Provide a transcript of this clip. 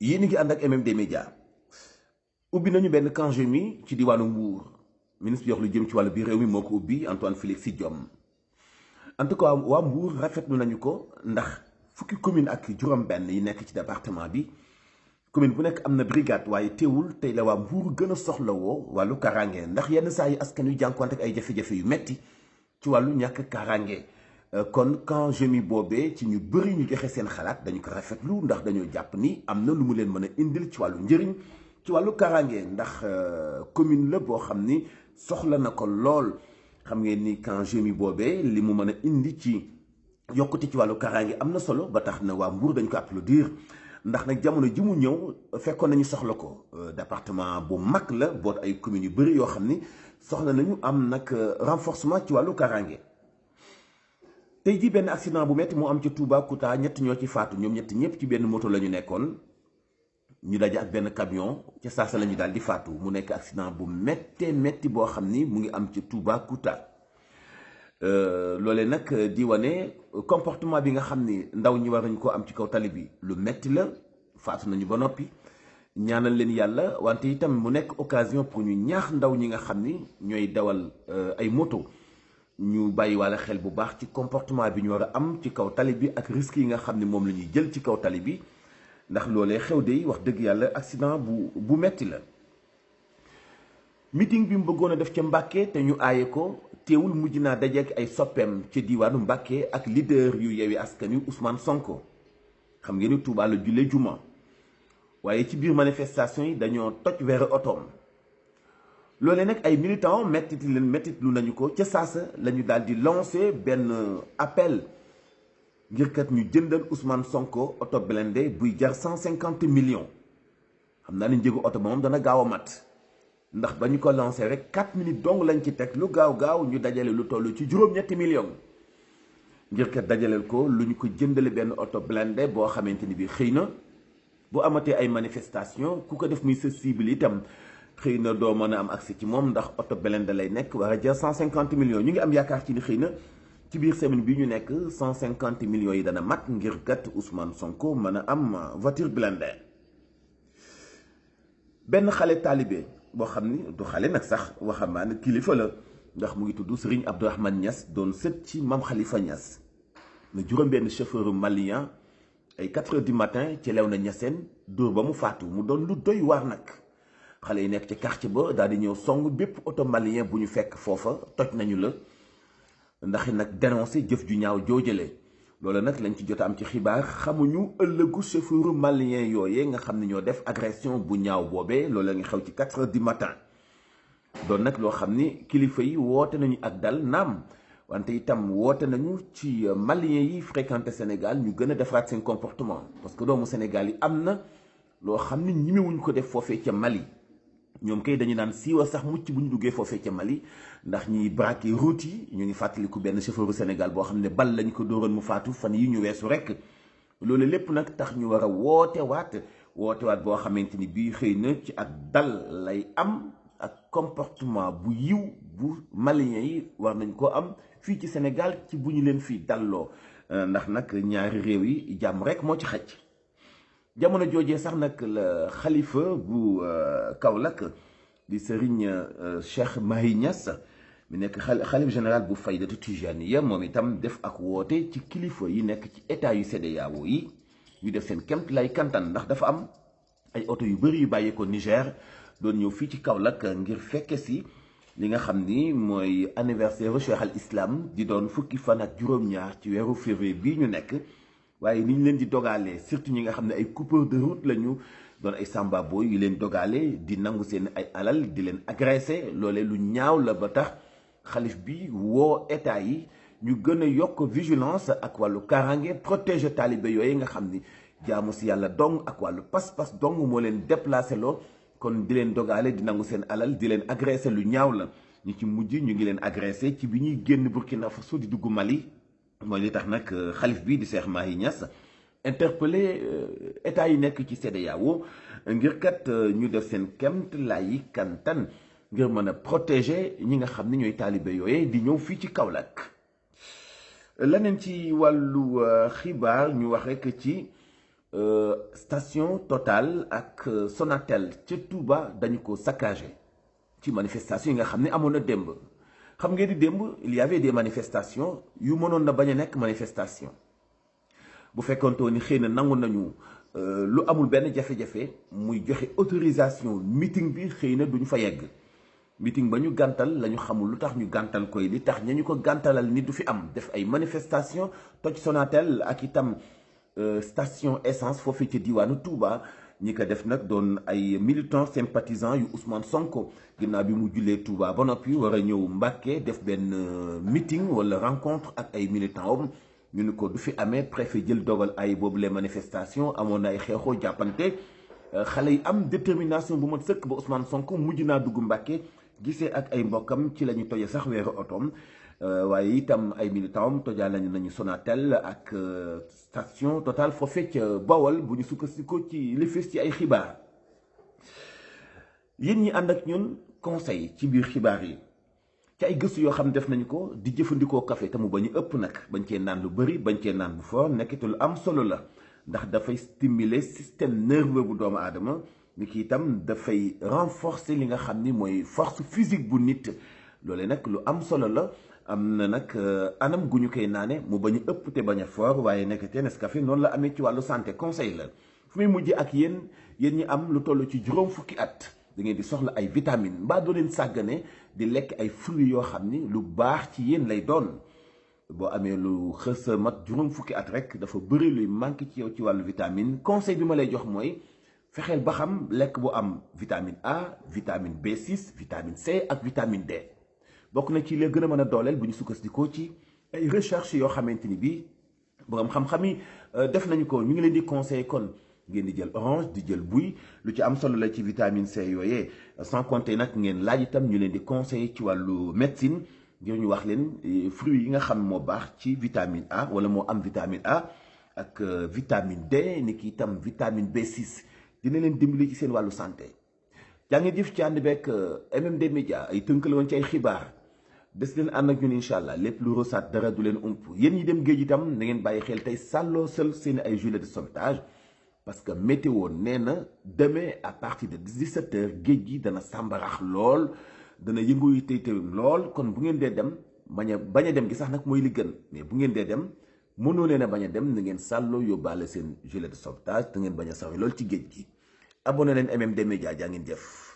yéen a ngi ànd ak MMD Média ubbi nañu benn congé mi ci diwaanu Mbour ministre bi wax lu jëm ci wàllu biir réew mi moo ko ubbi Antoine Félix Diome en tout cas waa Mbour rafetlu nañu ko ndax fukki commune ak juróom-benn yi nekk ci département bi commune bu nekk am na brigade waaye teewul tey la waa Mbour gën a soxlawoo wàllu kaaraange ndax yenn saa yi askan wi jànkuwante ak ay jafe-jafe yu metti ci wàllu ñàkk kaaraange. kon congé mi boobee ci ñu bëri ñu joxe seen xalaat dañu ko rafetlu ndax dañoo jàpp ni am na lu mu leen mën a indil ci wàllu njëriñ ci wàllu kaaraange ndax commune la boo xam ni soxla na ko lool xam ngeen ni congé mi boobee li mu mën a indi ci yokkute ci wàllu kaaraange am na solo ba tax na waa Mbour dañ ko applaudir ndax nag jamono ji mu ñëw fekkoon nañu soxla ko département bu mag la boot ay communes yu bëri yoo xam ni soxla nañu am nag renforcement ci wàllu kaaraange. tey jii benn accident bu metti moo am ci Toubacouta ñett ñoo ci faatu ñoom ñett ñëpp ci benn moto la ñu nekkoon ñu daje ak benn camion ca saasa la ñu daal di faatu mu nekk accident bu méttee métti boo xam ni mu ngi am ci Toubacouta loolee nag di wane comportement bi nga xam ni ndaw ñi war nañ koo am ci kaw tali bi lu métti la faatu nañu ba noppi ñaanal leen yàlla wante itam mu nekk occasion pour ñu ñaax ndaw ñi nga xam ni ñooy dawal ay moto. ñu bàyyi walla xel bu baax ci comportement bi ñu war a am ci kaw tali bi ak risques yi nga xam ne moom la ñuy jël ci kaw tali bi ndax loolee xew de wax dëgg yàlla accident bu metti la. meeting bi mu bëggoon a def ca Mbàkke te ñu aaye ko teewul mujj naa dajeek ay soppeem ca diwaanu Mbàkke ak leader yu Yewwi Askan Wi Ousmane Sonko xam ngeen ni Touba la jullee juma waaye ci biir manifestation yi dañoo toj weeru otoom. loolee nag ay militants mettit lu nañu ko ca saasa la ñu daal di lancé benn appel ngir kat ñu jëndal Ousmane Sonko oto blindé buy jar 150 millions xam naa ne njëgu oto ba moom dana gaaw a mat ndax ba ñu ko lancé rek 4 minutes dong lañ ci teg lu gaaw ñu dajale lu toll ci juróom-ñetti millions ngir kat dajaleel ko lu ñu ko jëndale benn oto blindé boo xamante ni bi xëy na bu amatee ay manifestation ku ko def muy sa cible itam xëy na doo mën a am accès ci moom ndax oto blindé lay nekk war a jar 150 millions ñu ngi am yaakaar ci ni xëy na ci biir semaine bi ñu nekk 150 millions yi dana mat ngir kat Ousmane Sonko mën a am voiture blindée. benn xale taalibe boo xam ni du xale nag sax waxambaane kilifa la ndax mu ngi tudd Serigne Abdourahmane Niass doon sët ci Mame Khalifa Niass na juróom-benn chauffeur malien ay 4 heures du matin ci Léona Niassène dóor ba mu faatu mu doon lu doy waar nag. xale yi nekk ci quartier ba daal di ñëw song bépp oto malien bu ñu fekk foofa toj nañu la ndax nag dénoncé jëf ju ñaaw joojale loolu nag lañ ci jot am ci xibaar xamuñu ëllëgu chauffeur malien yooyee nga xam ne ñoo def agression bu ñaaw boobee loolu la nga xew ci 4 heures du matin doon nag loo xam ni kilifa yi woote nañu ak dal naam wante itam woote nañu ci malien yi fréquenté Sénégal ñu gën a defaraat seen comportement parce que doomu Sénégal yi am na loo xam ni ñimewuñ ko def foofee ca Mali ñoom kay dañu naan siiwa sax mucc bu ñu duggee foofee ca Mali ndax ñiy braqué route yi ñu ngi fàttaliku benn chauffeur Sénégal boo xam ne bal lañ ko dóoroon mu faatu fan yi ñu weesu rek loolu lépp nag tax ñu war a wootewaat boo xamante ni bii xëy na ci ak dal lay am ak comportement bu yiw bu malien yi war nañ koo am fii ci Sénégal ci bu ñu leen fii dalloo ndax nag ñaari réew yi jàmm rek moo ci xaj. jamono joojee sax nag la xalifa bu Kaolack di Serigne Cheikh Mahi Niass mi nekk xalif général bu Faydatu Tijaniya moom itam def ak woote ci kilifa yi nekk ci état yu CEDEAO yi ñu def seen kemt lay kantan ndax dafa am ay oto yu bëri yu bàyyeekoo Niger doon ñëw fii ci Kaolack ngir fekke si li nga xam ni mooy anniversaire Cheikh al Islam di doon fukki fan ak juróom-ñaar ci weeru février bii ñu nekk. waaye ni ñu leen di dogalee surtout ñi nga xam ne ay coupeurs de route lañu doon ay samba boy yu leen dogalee di nangu seen ay alal di leen agressé loolee lu ñaaw la ba tax xalif bi woo état yi ñu gën a yokk vigilance ak wàllu kaaraange protéger taalibe yooyu nga xam ni jaamu si yàlla dong ak wàllu pas-pas dong moo leen déplacé loo kon di leen dogale di nangu seen alal di leen agressé lu ñaaw la ñi ci mujj ñu ngi leen agressé ci bi ñuy génn Burkina Faso di dugg Mali. mooy li tax nag xalif bi di Cheikh Mahi Niass interpellé état yi nekk ci CEDEAO ngir kat ñu def seen kemt lay kantan ngir mën a protéger ñi nga xam ne ñooy taalibe yooye di ñëw fii ci Kaolack. leneen ci wàllu xibaar ñu wax rek ci station Total ak Sonatel ca Touba dañu ko saccagé ci manifestation yi nga xam ne amoon na démb. xam ngeen di démb il y avait des manifestations yu mënoon na bañ a nekk manifestation bu fekkontoo ni xëy na nangu nañu lu amul benn jafe-jafe muy joxe autorisation meeting bi xëy na duñu fa yegg. meeting ba ñu gàntal la ñu xamul lu tax ñu gàntal koy li tax ña ñu ko gàntalal ni du fi am def ay manifestation toj Sonatel ak itam station essence foofu ci diwaanu Touba ñi ko def nag doon ay militants sympathisants yu Ousmane Sonko ginnaaw bi mu jullee Touba ba noppi war a ñëw Mbàkke def benn meeting wala rencontre ak ay militants om ñu ni ko du fi amee préfet jël dogal ay boobu les manifestations amoon na ay xeexoo jàppante xale yi am détermination bu mat sëkk ba Ousmane Sonko mujj naa dugg Mbàkke gisee ak ay mbokkam ci la ñu toje sax weeru otoom waaye itam ay militant tojaa lañu nañu Sonatel ak station Total foofee ca Bawol bu ñu sukkandikoo ci li fës ci ay xibaar. yéen ñi ànd ak ñun conseil ci biir xibaar yi ci ay gëstu yoo xam def nañu ko di jëfandikoo café te mu bañ a ëpp nag bañ cee naan lu bëri bañ cee naan bu fort nekkite lu am solo la ndax dafay stimuler système nerveux bu doomu aadama ni ki itam dafay renforcer li nga xam ni mooy force physique bu nit loolee nag lu am solo la. am na nag anam gu ñu koy naane mu bañ a ëpp te bañ a fort waaye nekk te Nescafé noonu la amee ci wàllu santé conseil la fu muy mujj ak yéen ñi am lu toll ci juróom fukki at da ngeen di soxla ay vitamines mbaa doo leen sàggane di lekk ay fruits yoo xam ni lu baax ci yéen lay doon boo amee lu xës a mat juróom fukki at rek dafa bëri luy manqué ci yow ci wàllu vitamine conseil bi ma lay jox mooy fexeel ba xam lekk bu am vitamine A vitamine B6 vitamine C ak vitamine D. bokk na ci la gën a mën a dooleel bu ñu sukkandikoo ci ay recherche yoo xamante ni bii borom xam-xam yi def nañu ko ñu ngi leen di conseiller kon ngeen di jël orange di jël buy lu ci am solo la ci vitamine C yooyee sans compter nag ngeen laaj itam ñu leen di conseiller ci wàllu médecine ngir ñu wax leen fruits yi nga xam moo baax ci vitamine A wala moo am vitamine A ak vitamine D ni ki itam vitamine B6 dina leen dimbali ci seen wàllu santé. jaa ngi jëf ci ànd beeg MMD Média ay tënk la woon ci ay xibaar. des leen ànd ak ñun incha allah lépp lu rosaat dara du leen ump yéen ñi dem géej itam na ngeen bàyyi xel tey sàlloo sel seen ay gilet de sauvetage parce que météo nee na demain à partir de 17h géej gi dana sàmbarax lool dana yëngu yi tey lool kon bu ngeen dee dem bañ a dem gi sax nag mooy li gën mais bu ngeen dee dem mënoo leen a bañ a dem na ngeen sàlloo yóbbaale seen gilet de sauvetage te ngeen bañ a sawe lool ci géej gi abonné leen MMD Média jaa ngeen jëf.